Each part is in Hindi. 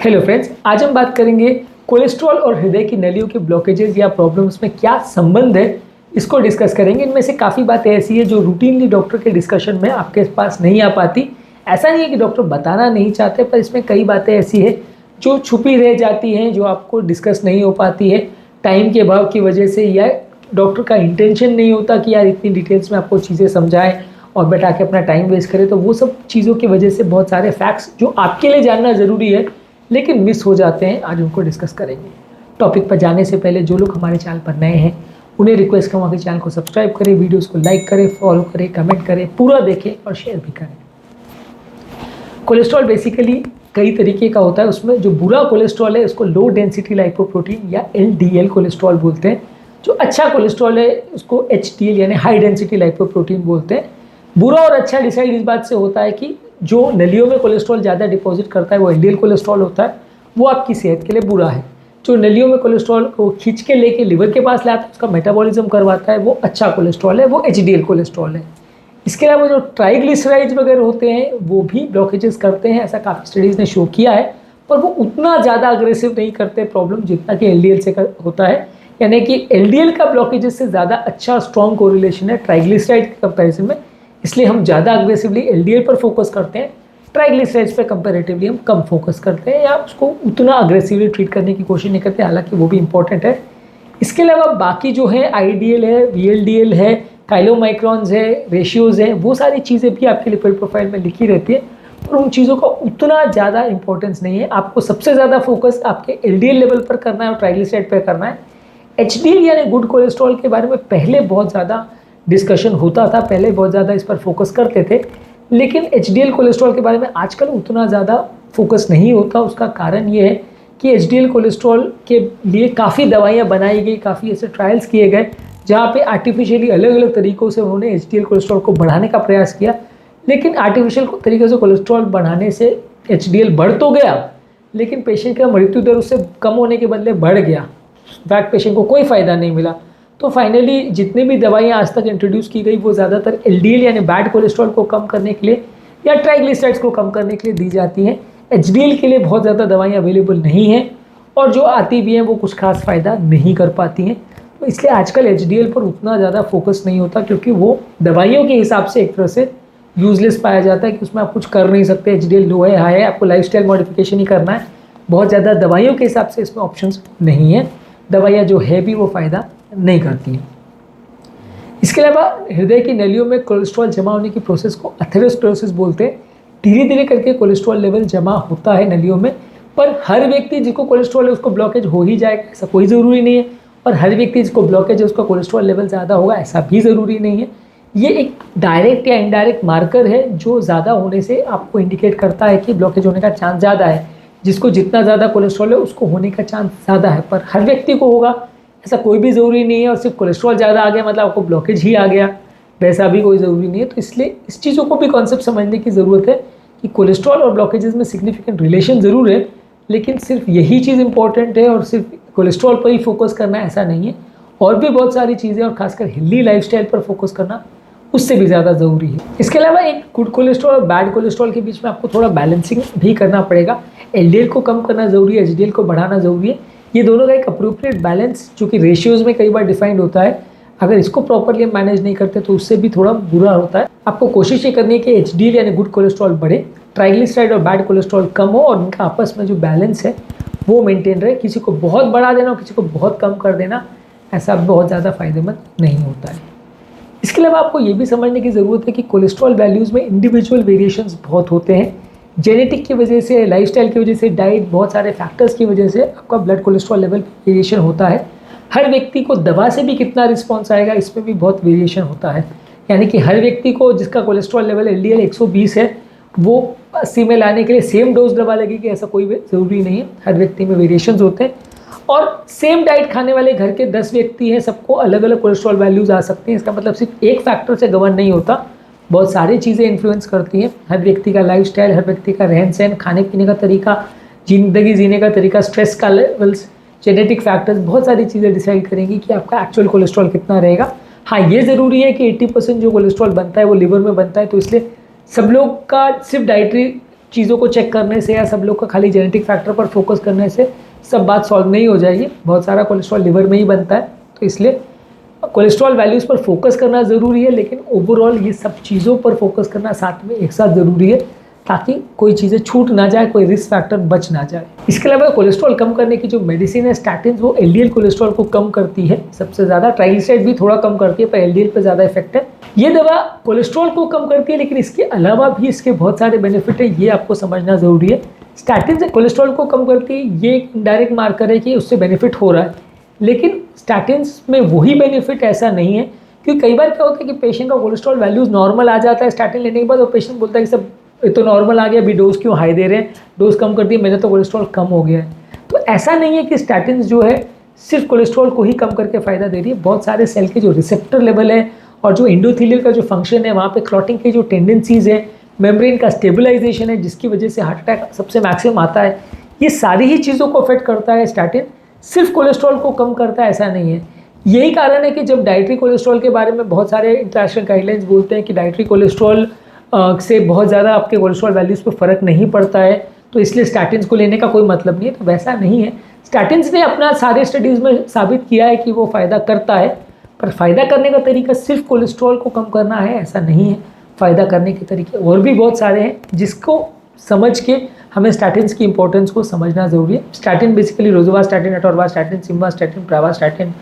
हेलो फ्रेंड्स, आज हम बात करेंगे कोलेस्ट्रॉल और हृदय की नलियों के ब्लॉकेजेस या प्रॉब्लम्स में क्या संबंध है, इसको डिस्कस करेंगे। इनमें से काफ़ी बातें ऐसी है जो रूटीनली डॉक्टर के डिस्कशन में आपके पास नहीं आ पाती। ऐसा नहीं है कि डॉक्टर बताना नहीं चाहते, पर इसमें कई बातें ऐसी है जो छुपी रह जाती हैं, जो आपको डिस्कस नहीं हो पाती है टाइम के अभाव की वजह से, या डॉक्टर का इंटेंशन नहीं होता कि यार इतनी डिटेल्स में आपको चीज़ें समझाएं और बैठा के अपना टाइम वेस्ट करें। तो वो सब चीज़ों की वजह से बहुत सारे फैक्ट्स जो आपके लिए जानना ज़रूरी है लेकिन मिस हो जाते हैं, आज उनको डिस्कस करेंगे। टॉपिक पर जाने से पहले जो लोग हमारे चैनल पर नए हैं उन्हें रिक्वेस्ट करूँगा कि चैनल को सब्सक्राइब करें, वीडियोस को लाइक करें, फॉलो करें, कमेंट करें, पूरा देखें और शेयर भी करें। कोलेस्ट्रॉल बेसिकली कई तरीके का होता है। उसमें जो बुरा कोलेस्ट्रॉल है उसको लो डेंसिटी लाइपोप्रोटीन या LDL कोलेस्ट्रॉल बोलते हैं। जो अच्छा कोलेस्ट्रॉल है उसको HDL यानी हाई डेंसिटी लाइपोप्रोटीन बोलते हैं। बुरा और अच्छा डिसाइड इस बात से होता है कि जो नलियों में कोलेस्ट्रॉल ज़्यादा डिपॉजिट करता है वो LDL कोलेस्ट्रॉल होता है, वो आपकी सेहत के लिए बुरा है। जो नलियों में कोलेस्ट्रॉल को खींच के लेके लिवर के पास लाता है, उसका मेटाबॉलिज्म करवाता है, वो अच्छा कोलेस्ट्रॉल है, वो HDL कोलेस्ट्रॉल है। इसके अलावा जो ट्राइग्लिसराइड्स वगैरह होते हैं वो भी ब्लॉकेजेस करते हैं, ऐसा काफ़ी स्टडीज़ ने शो किया है, पर वो उतना ज़्यादा अग्रेसिव नहीं करते प्रॉब्लम जितना कि LDL से होता है। यानी कि LDL का ब्लॉकेजेस से ज़्यादा अच्छा स्ट्रॉन्ग कोरिलेशन है ट्राइग्लिसराइड के कंपेरिजन में, इसलिए हम ज़्यादा अग्रेसिवली LDL पर फोकस करते हैं, ट्राइग्लिसराइड्स पे कंपैरेटिवली हम कम फोकस करते हैं या उसको उतना अग्रेसिवली ट्रीट करने की कोशिश नहीं करते, हालांकि वो भी इंपॉर्टेंट है। इसके अलावा बाकी जो है IDL है, VLDL है, काइलोमाइक्रॉन्स है, रेशियोज़ है, वो सारी चीज़ें भी आपके लिपिड प्रोफाइल में लिखी रहती है, और उन चीज़ों का उतना ज़्यादा इंपॉर्टेंस नहीं है। आपको सबसे ज़्यादा फोकस आपके LDL लेवल पर करना है और ट्राइग्लिसराइड पर करना है। HDL यानी गुड कोलेस्ट्रॉल के बारे में पहले बहुत ज़्यादा डिस्कशन होता था, पहले बहुत ज़्यादा इस पर फोकस करते थे, लेकिन HDL कोलेस्ट्रॉल के बारे में आजकल उतना ज़्यादा फोकस नहीं होता। उसका कारण ये है कि HDL कोलेस्ट्रॉल के लिए काफ़ी दवाइयाँ बनाई गई, काफ़ी ऐसे ट्रायल्स किए गए जहाँ पे आर्टिफिशियली अलग अलग तरीक़ों से उन्होंने HDL कोलेस्ट्रॉल को बढ़ाने का प्रयास किया, लेकिन आर्टिफिशियल तरीके से कोलेस्ट्रॉल बढ़ाने से HDL बढ़ तो गया, लेकिन पेशेंट का मृत्यु दर उससे कम होने के बदले बढ़ गया। इनफैक्ट पेशेंट को कोई फ़ायदा नहीं मिला। तो फाइनली जितनी भी दवाइयाँ आज तक इंट्रोड्यूस की गई वो ज़्यादातर LDL यानी बैड कोलेस्ट्रॉल को कम करने के लिए या ट्राइग्लिसराइड्स को कम करने के लिए दी जाती हैं। HDL के लिए बहुत ज़्यादा दवाइयाँ अवेलेबल नहीं हैं, और जो आती भी हैं वो कुछ खास फ़ायदा नहीं कर पाती हैं। तो इसलिए आजकल HDL पर उतना ज़्यादा फोकस नहीं होता, क्योंकि वो दवाइयों के हिसाब से एक तरह से यूजलेस पाया जाता है कि उसमें आप कुछ कर नहीं सकते। HDL लो है, हाई है, आपको लाइफस्टाइल मॉडिफिकेशन ही करना है। बहुत ज़्यादा दवाइयों के हिसाब से इसमें ऑप्शंस नहीं है, दवाइयाँ जो है भी वो फ़ायदा नहीं करती हैं। इसके अलावा हृदय की नलियों में कोलेस्ट्रॉल जमा होने की प्रोसेस को एथेरोस्क्लेरोसिस बोलते हैं। धीरे धीरे करके कोलेस्ट्रॉल लेवल जमा होता है नलियों में, पर हर व्यक्ति जिसको कोलेस्ट्रॉल है उसको ब्लॉकेज हो ही जाएगा ऐसा कोई ज़रूरी नहीं है, और हर व्यक्ति जिसको ब्लॉकेज है उसका कोलेस्ट्रॉल लेवल ज़्यादा होगा ऐसा भी ज़रूरी नहीं है। ये एक डायरेक्ट या इनडायरेक्ट मार्कर है जो ज़्यादा होने से आपको इंडिकेट करता है कि ब्लॉकेज होने का चांस ज़्यादा है। जिसको जितना ज़्यादा कोलेस्ट्रॉल है उसको होने का चांस ज़्यादा है, पर हर व्यक्ति को होगा ऐसा कोई भी ज़रूरी नहीं है, और सिर्फ कोलेस्ट्रॉल ज़्यादा आ गया मतलब आपको ब्लॉकेज ही आ गया, वैसा भी कोई ज़रूरी नहीं है। तो इसलिए इस चीज़ों को भी कॉन्सेप्ट समझने की ज़रूरत है कि कोलेस्ट्रॉल और ब्लॉकेजेस में सिग्निफिकेंट रिलेशन ज़रूर है, लेकिन सिर्फ यही चीज़ इंपॉर्टेंट है और सिर्फ कोलेस्ट्रॉल पर ही फोकस करना ऐसा नहीं है। और भी बहुत सारी चीज़ें, और खासकर हेल्दी लाइफस्टाइल पर फोकस करना उससे भी ज़्यादा ज़रूरी है। इसके अलावा एक गुड कोलेस्ट्रॉल और बैड कोलेस्ट्रॉल के बीच में आपको थोड़ा बैलेंसिंग भी करना पड़ेगा। LDL को कम करना ज़रूरी है, HDL को बढ़ाना ज़रूरी है। ये दोनों का एक अप्रोप्रिएट बैलेंस जो कि रेशियोज़ में कई बार डिफाइंड होता है, अगर इसको प्रॉपरली मैनेज नहीं करते तो उससे भी थोड़ा बुरा होता है। आपको कोशिश ये करनी है कि HDL यानी गुड कोलेस्ट्रॉल बढ़े, ट्राइग्लिसराइड और बैड कोलेस्ट्रॉल कम हो, और उनका आपस में जो बैलेंस है वो मेंटेन रहे। किसी को बहुत बढ़ा देना और किसी को बहुत कम कर देना ऐसा बहुत ज़्यादा फायदेमंद नहीं होता है। इसके अलावा आपको ये भी समझने की ज़रूरत है कि कोलेस्ट्रॉल वैल्यूज़ में इंडिविजुअल वेरिएशंस बहुत होते हैं। जेनेटिक की वजह से, लाइफस्टाइल की वजह से, डाइट, बहुत सारे फैक्टर्स की वजह से आपका ब्लड कोलेस्ट्रॉल लेवल वेरिएशन होता है। हर व्यक्ति को दवा से भी कितना रिस्पॉन्स आएगा इसमें भी बहुत वेरिएशन होता है। यानी कि हर व्यक्ति को जिसका कोलेस्ट्रॉल लेवल LDL 120 है वो 80 में लाने के लिए सेम डोज दवा लगेगी ऐसा कोई ज़रूरी नहीं है। हर व्यक्ति में वेरिएशंस होते हैं, और सेम डाइट खाने वाले घर के 10 व्यक्ति हैं, सबको अलग अलग कोलेस्ट्रॉल वैल्यूज़ आ सकती हैं। इसका मतलब सिर्फ एक फैक्टर से गवर्न नहीं होता, बहुत सारी चीज़ें इन्फ्लुएंस करती हैं। हर व्यक्ति का लाइफस्टाइल, हर व्यक्ति का रहन सहन, खाने पीने का तरीका, ज़िंदगी जीने का तरीका, स्ट्रेस का लेवल्स, जेनेटिक फैक्टर्स, बहुत सारी चीज़ें डिसाइड करेंगी कि आपका एक्चुअल कोलेस्ट्रॉल कितना रहेगा। हाँ, ये ज़रूरी है कि 80% जो कोलेस्ट्रॉल बनता है वो लिवर में बनता है, तो इसलिए सब लोग का सिर्फ डाइटरी चीज़ों को चेक करने से या सब लोग का खाली जेनेटिक फैक्टर पर फोकस करने से सब बात सॉल्व नहीं हो जाएगी। बहुत सारा कोलेस्ट्रॉल लिवर में ही बनता है, तो इसलिए कोलेस्ट्रॉल वैल्यूज़ पर फोकस करना ज़रूरी है, लेकिन ओवरऑल ये सब चीज़ों पर फोकस करना साथ में एक साथ ज़रूरी है, ताकि कोई चीज़ें छूट ना जाए, कोई रिस्क फैक्टर बच ना जाए। इसके अलावा कोलेस्ट्रॉल कम करने की जो मेडिसिन है स्टैटिन, वो एलडीएल कोलेस्ट्रॉल को कम करती है सबसे ज़्यादा। ट्राइग्लिसराइड भी थोड़ा कम करती है, पर एलडीएल पे ज़्यादा इफेक्ट है। ये दवा कोलेस्ट्रॉल को कम करती है, लेकिन इसके अलावा भी इसके बहुत सारे बेनिफिट है, ये आपको समझना ज़रूरी है। स्टैटिन से कोलेस्ट्रॉल को कम करती है, ये एक इनडायरेक्ट मार्कर है कि उससे बेनिफिट हो रहा है, लेकिन स्टैटिन्स में वही बेनिफिट ऐसा नहीं है। क्योंकि कई बार क्या होता है कि पेशेंट का कोलेस्ट्रॉल वैल्यूज़ नॉर्मल आ जाता है स्टैटिन लेने के बाद, और पेशेंट बोलता है कि सब ये तो नॉर्मल आ गया, अभी डोज क्यों हाई दे रहे हैं, डोज कम कर दिए, मेरा तो कोलेस्ट्रॉल कम हो गया है। तो ऐसा नहीं है कि स्टैटिन्स जो है सिर्फ कोलेस्ट्रॉल को ही कम करके फ़ायदा दे रही है। बहुत सारे सेल के जो रिसेप्टर लेवल है और जो एंडोथेलियल का जो फंक्शन है, वहाँ पे क्लॉटिंग की जो टेंडेंसीज़ है, मेम्ब्रेन का स्टेबलाइजेशन है, जिसकी वजह से हार्ट अटैक सबसे मैक्सिमम आता है, ये सारी ही चीज़ों को अफेक्ट करता है स्टैटिन। सिर्फ कोलेस्ट्रॉल को कम करता है ऐसा नहीं है। यही कारण है कि जब डाइटरी कोलेस्ट्रॉल के बारे में बहुत सारे इंटरनेशनल गाइडलाइंस बोलते हैं कि डाइटरी कोलेस्ट्रॉल से बहुत ज़्यादा आपके कोलेस्ट्रॉल वैल्यूज़ पर फ़र्क नहीं पड़ता है, तो इसलिए स्टैटिन्स को लेने का कोई मतलब नहीं है। तो वैसा नहीं है। स्टैटिन्स ने अपना सारे स्टडीज़ में साबित किया है कि वो फ़ायदा करता है, पर फ़ायदा करने का तरीका सिर्फ कोलेस्ट्रॉल को कम करना है ऐसा नहीं है। फ़ायदा करने के तरीके और भी बहुत सारे हैं, जिसको समझ के हमें स्टैटिन्स की इंपॉर्टेंस को समझना ज़रूरी है। स्टैटिन बेसिकली रोज़ोवास्टैटिन, एटोरवास्टैटिन, सिम्वास्टैटिन, प्राइवास्टैटिन,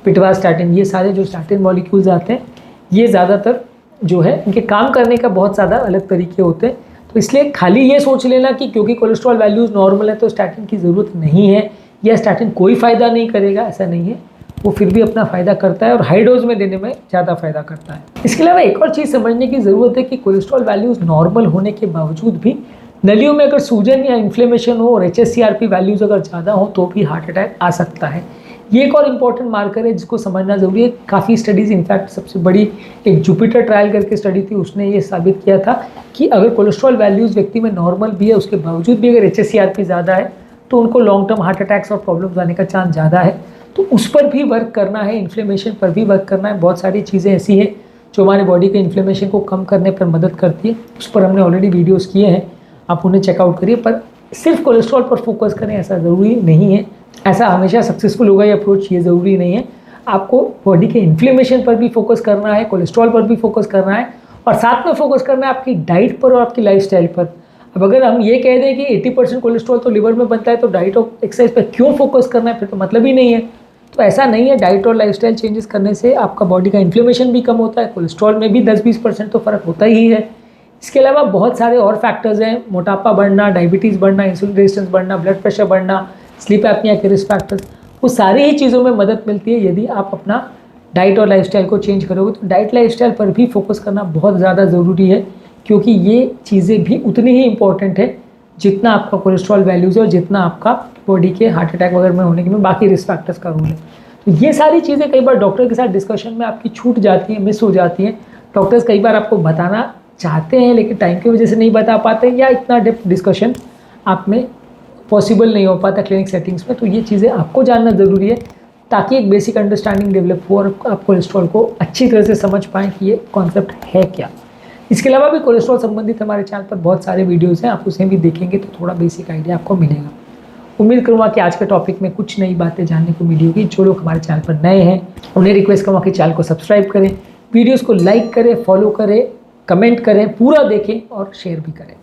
पिटवास्टैटिन, ये सारे जो स्टैटिन मॉलिक्यूल्स आते हैं, ये ज़्यादातर जो है इनके काम करने का बहुत ज़्यादा अलग तरीके होते हैं। तो इसलिए खाली ये सोच लेना कि क्योंकि कोलेस्ट्रॉल वैल्यूज़ नॉर्मल है तो स्टैटिन की ज़रूरत नहीं है, या स्टैटिन कोई फ़ायदा नहीं करेगा, ऐसा नहीं है। वो फिर भी अपना फ़ायदा करता है और हाई डोज में देने में ज़्यादा फ़ायदा करता है। इसके अलावा एक और चीज़ समझने की ज़रूरत है कि कोलेस्ट्रॉल वैल्यूज़ नॉर्मल होने के बावजूद भी नलियों में अगर सूजन या इन्फ्लेमेशन हो और HSCRP वैल्यूज़ अगर ज़्यादा हो तो भी हार्ट अटैक आ सकता है। ये एक और इम्पॉर्टेंट मार्कर है जिसको समझना ज़रूरी है। काफ़ी स्टडीज़, इनफैक्ट सबसे बड़ी एक जुपिटर ट्रायल करके स्टडी थी, उसने ये साबित किया था कि अगर कोलेस्ट्रॉल वैल्यूज़ व्यक्ति में नॉर्मल भी है, उसके बावजूद भी अगर HSCRP ज़्यादा है तो उनको लॉन्ग टर्म हार्ट अटैक्स और प्रॉब्लम्स आने का चांस ज़्यादा है। तो उस पर भी वर्क करना है, इन्फ्लेमेशन पर भी वर्क करना है। बहुत सारी चीज़ें ऐसी हैं जो हमारे बॉडी के इन्फ्लेमेशन को कम करने पर मदद करती है, उस पर हमने ऑलरेडी वीडियोज़ किए हैं, आप उन्हें चेकआउट करिए। पर सिर्फ कोलेस्ट्रॉल पर फोकस करें ऐसा ज़रूरी नहीं है, ऐसा हमेशा सक्सेसफुल होगा ये अप्रोच, ये ज़रूरी नहीं है। आपको बॉडी के इन्फ्लेमेशन पर भी फोकस करना है, कोलेस्ट्रॉल पर भी फोकस करना है, और साथ में फोकस करना है आपकी डाइट पर और आपकी लाइफस्टाइल पर। अब अगर हम ये कह दें कि 80% कोलेस्ट्रॉल तो लिवर में बनता है, तो डाइट और एक्सरसाइज पर क्यों फोकस करना है, फिर तो मतलब ही नहीं है। तो ऐसा नहीं है, डाइट और लाइफस्टाइल चेंजेस करने से आपका बॉडी का इन्फ्लेमेशन भी कम होता है, कोलेस्ट्रॉल में भी 10-20% तो फ़र्क होता ही है। इसके अलावा बहुत सारे और फैक्टर्स हैं, मोटापा बढ़ना, डायबिटीज़ बढ़ना, इंसुलिन रेजिस्टेंस बढ़ना, ब्लड प्रेशर बढ़ना, स्लीप एपनिया के रिस्क फैक्टर्स, वो सारी ही चीज़ों में मदद मिलती है यदि आप अपना डाइट और लाइफस्टाइल को चेंज करोगे। तो डाइट लाइफस्टाइल पर भी फोकस करना बहुत ज़्यादा ज़रूरी है, क्योंकि ये चीज़ें भी उतनी ही इंपॉर्टेंट है जितना आपका कोलेस्ट्रॉल वैल्यूज़ है और जितना आपका बॉडी के हार्ट अटैक वगैरह में होने के में बाकी रिस्क फैक्टर्स का रोल है। तो ये सारी चीज़ें कई बार डॉक्टर के साथ डिस्कशन में आपकी छूट जाती हैं, मिस हो जाती हैं। डॉक्टर्स कई बार आपको बताना चाहते हैं लेकिन टाइम की वजह से नहीं बता पाते हैं, या इतना डेप्थ डिस्कशन आप में पॉसिबल नहीं हो पाता क्लिनिक सेटिंग्स में। तो ये चीज़ें आपको जानना ज़रूरी है ताकि एक बेसिक अंडरस्टैंडिंग डेवलप हो और आप कोलेस्ट्रॉल को अच्छी तरह से समझ पाएँ कि ये कॉन्सेप्ट है क्या। इसके अलावा भी कोलेस्ट्रॉल संबंधित हमारे चैनल पर बहुत सारे वीडियोज़ हैं, आप उसे भी देखेंगे तो थोड़ा बेसिक आइडिया आपको मिलेगा। उम्मीद करूँगा कि आज के टॉपिक में कुछ नई बातें जानने को मिली होगी। जो लोग हमारे चैनल पर नए हैं उन्हें रिक्वेस्ट करूँगा कि चैनल को सब्सक्राइब करें, वीडियोज़ को लाइक करें, फॉलो करें, कमेंट करें, पूरा देखें और शेयर भी करें।